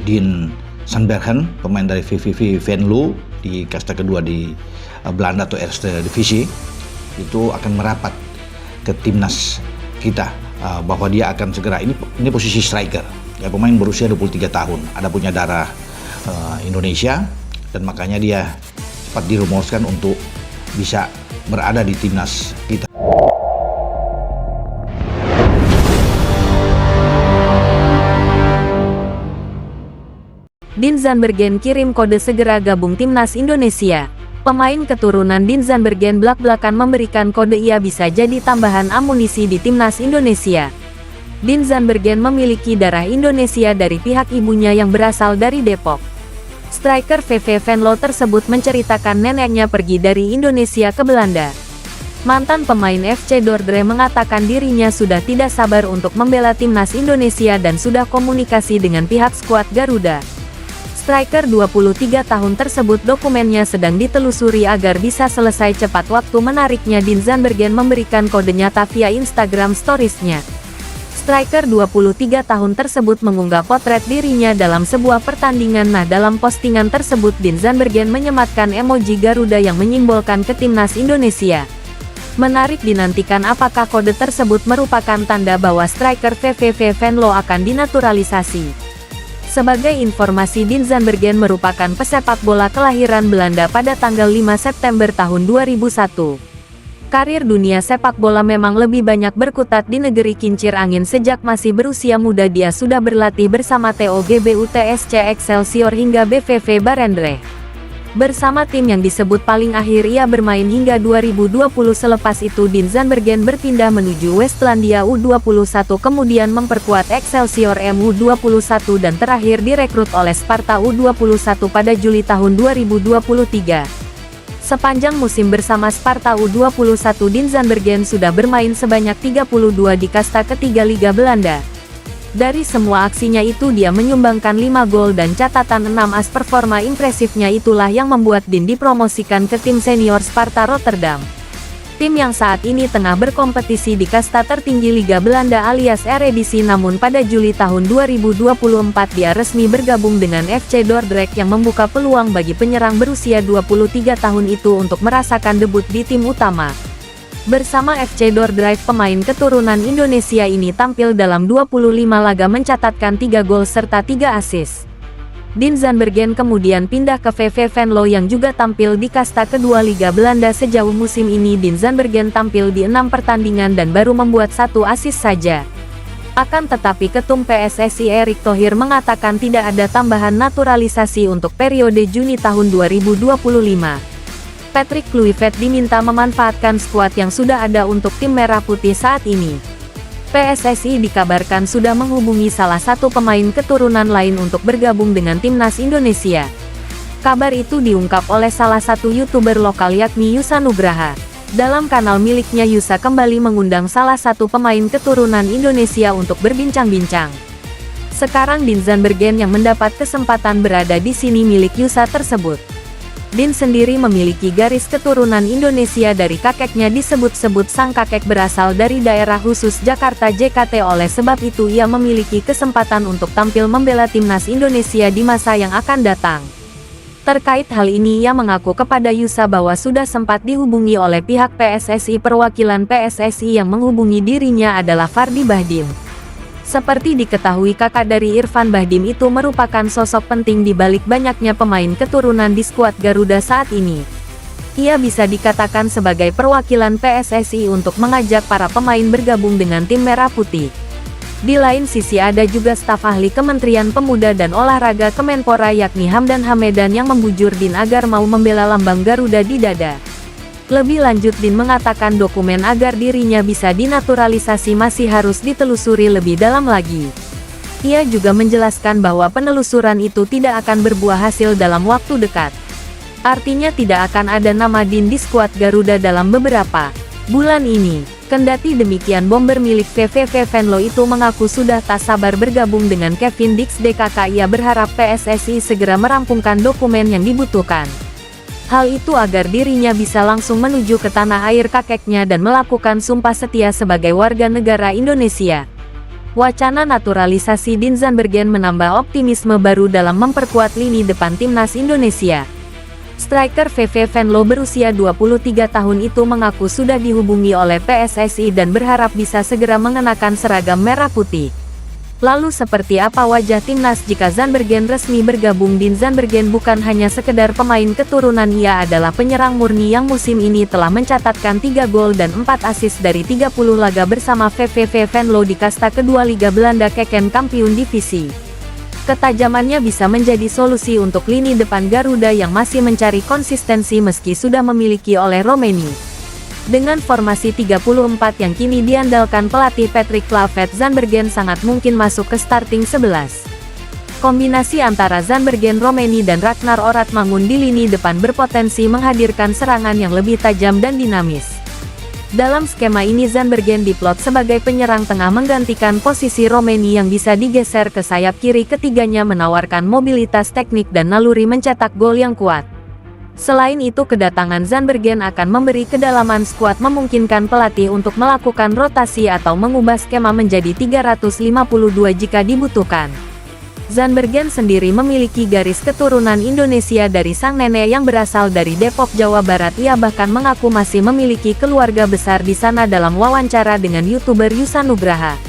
Dean Sandbergen, pemain dari VVV Venlo di kasta kedua di Belanda atau Eerste Divisie, itu akan merapat ke timnas kita, bahwa dia akan segera, ini posisi striker ya, pemain berusia 23 tahun, ada punya darah Indonesia, dan makanya dia cepat dirumuskan untuk bisa berada di timnas kita. Dean Sandbergen kirim kode segera gabung timnas Indonesia. Pemain keturunan Dean Sandbergen belak-belakan memberikan kode ia bisa jadi tambahan amunisi di timnas Indonesia. Dean Sandbergen memiliki darah Indonesia dari pihak ibunya yang berasal dari Depok. Striker VV Venlo tersebut menceritakan neneknya pergi dari Indonesia ke Belanda. Mantan pemain FC Dordrecht mengatakan dirinya sudah tidak sabar untuk membela timnas Indonesia dan sudah komunikasi dengan pihak skuad Garuda. Striker 23 tahun tersebut dokumennya sedang ditelusuri agar bisa selesai cepat. Waktu menariknya, Dean Sandbergen memberikan kode nyata via Instagram Stories-nya. Striker 23 tahun tersebut mengunggah potret dirinya dalam sebuah pertandingan. Nah, dalam postingan tersebut Dean Sandbergen menyematkan emoji Garuda yang menyimbolkan ke timnas Indonesia. Menarik dinantikan apakah kode tersebut merupakan tanda bahwa striker VVV Venlo akan dinaturalisasi. Sebagai informasi, Dean Sandbergen merupakan pesepak bola kelahiran Belanda pada tanggal 5 September tahun 2001. Karir dunia sepak bola memang lebih banyak berkutat di negeri kincir angin. Sejak masih berusia muda dia sudah berlatih bersama TOGBU TSC Excelsior hingga BVV Barendrecht. Bersama tim yang disebut paling akhir ia bermain hingga 2020. Selepas itu Dean Sandbergen berpindah menuju Westlandia U21, kemudian memperkuat Excelsior MU21 dan terakhir direkrut oleh Sparta U21 pada Juli tahun 2023. Sepanjang musim bersama Sparta U21, Dean Sandbergen sudah bermain sebanyak 32 di kasta ketiga Liga Belanda. Dari semua aksinya itu dia menyumbangkan 5 gol dan catatan 6 as. Performa impresifnya itulah yang membuat Dean dipromosikan ke tim senior Sparta Rotterdam. Tim yang saat ini tengah berkompetisi di kasta tertinggi Liga Belanda alias Eredivisie. Namun pada Juli tahun 2024 dia resmi bergabung dengan FC Dordrecht yang membuka peluang bagi penyerang berusia 23 tahun itu untuk merasakan debut di tim utama. Bersama FC Dordrecht, pemain keturunan Indonesia ini tampil dalam 25 laga mencatatkan 3 gol serta 3 assist. Dean Sandbergen kemudian pindah ke VV Venlo yang juga tampil di kasta kedua Liga Belanda. Sejauh musim ini Dean Sandbergen tampil di 6 pertandingan dan baru membuat 1 assist saja. Akan tetapi Ketum PSSI Erick Thohir mengatakan tidak ada tambahan naturalisasi untuk periode Juni tahun 2025. Patrick Kluivert diminta memanfaatkan skuad yang sudah ada untuk tim Merah Putih saat ini. PSSI dikabarkan sudah menghubungi salah satu pemain keturunan lain untuk bergabung dengan timnas Indonesia. Kabar itu diungkap oleh salah satu YouTuber lokal yakni Yusa Nugraha. Dalam kanal miliknya, Yusa kembali mengundang salah satu pemain keturunan Indonesia untuk berbincang-bincang. Sekarang Dean Sandbergen yang mendapat kesempatan berada di sini milik Yusa tersebut. Dean sendiri memiliki garis keturunan Indonesia dari kakeknya. Disebut-sebut sang kakek berasal dari daerah khusus Jakarta JKT, oleh sebab itu ia memiliki kesempatan untuk tampil membela timnas Indonesia di masa yang akan datang. Terkait hal ini ia mengaku kepada Yusa bahwa sudah sempat dihubungi oleh pihak PSSI. Perwakilan PSSI yang menghubungi dirinya adalah Fardi Bahdim. Seperti diketahui, kakak dari Irfan Bahdim itu merupakan sosok penting di balik banyaknya pemain keturunan di skuad Garuda saat ini. Ia bisa dikatakan sebagai perwakilan PSSI untuk mengajak para pemain bergabung dengan tim Merah Putih. Di lain sisi ada juga staf ahli Kementerian Pemuda dan Olahraga Kemenpora yakni Hamdan Hamedan yang membujur Dean agar mau membela lambang Garuda di dada. Lebih lanjut, Dean mengatakan dokumen agar dirinya bisa dinaturalisasi masih harus ditelusuri lebih dalam lagi. Ia juga menjelaskan bahwa penelusuran itu tidak akan berbuah hasil dalam waktu dekat. Artinya tidak akan ada nama Dean di skuad Garuda dalam beberapa bulan ini. Kendati demikian, bomber milik VVV Venlo itu mengaku sudah tak sabar bergabung dengan Kevin Dix DKK. Ia berharap PSSI segera merampungkan dokumen yang dibutuhkan. Hal itu agar dirinya bisa langsung menuju ke tanah air kakeknya dan melakukan sumpah setia sebagai warga negara Indonesia. Wacana naturalisasi Dean Zandbergen menambah optimisme baru dalam memperkuat lini depan timnas Indonesia. Striker VV Venlo berusia 23 tahun itu mengaku sudah dihubungi oleh PSSI dan berharap bisa segera mengenakan seragam merah putih. Lalu seperti apa wajah timnas jika Zandbergen resmi bergabung? Dean Zandbergen bukan hanya sekedar pemain keturunan, ia adalah penyerang murni yang musim ini telah mencatatkan 3 gol dan 4 assist dari 30 laga bersama VVV Venlo di kasta kedua Liga Belanda Keukenkampioen Divisi. Ketajamannya bisa menjadi solusi untuk lini depan Garuda yang masih mencari konsistensi meski sudah memiliki oleh Romeni. Dengan formasi 34 yang kini diandalkan pelatih Patrick Kluivert, Zandbergen sangat mungkin masuk ke starting 11. Kombinasi antara Zandbergen, Romeni dan Ragnar Oratmangun di lini depan berpotensi menghadirkan serangan yang lebih tajam dan dinamis. Dalam skema ini Zandbergen diplot sebagai penyerang tengah menggantikan posisi Romeni yang bisa digeser ke sayap kiri. Ketiganya menawarkan mobilitas teknik dan naluri mencetak gol yang kuat. Selain itu, kedatangan Zandbergen akan memberi kedalaman skuad, memungkinkan pelatih untuk melakukan rotasi atau mengubah skema menjadi 352 jika dibutuhkan. Zandbergen sendiri memiliki garis keturunan Indonesia dari sang nenek yang berasal dari Depok, Jawa Barat. Ia bahkan mengaku masih memiliki keluarga besar di sana dalam wawancara dengan YouTuber Yusa Nugraha.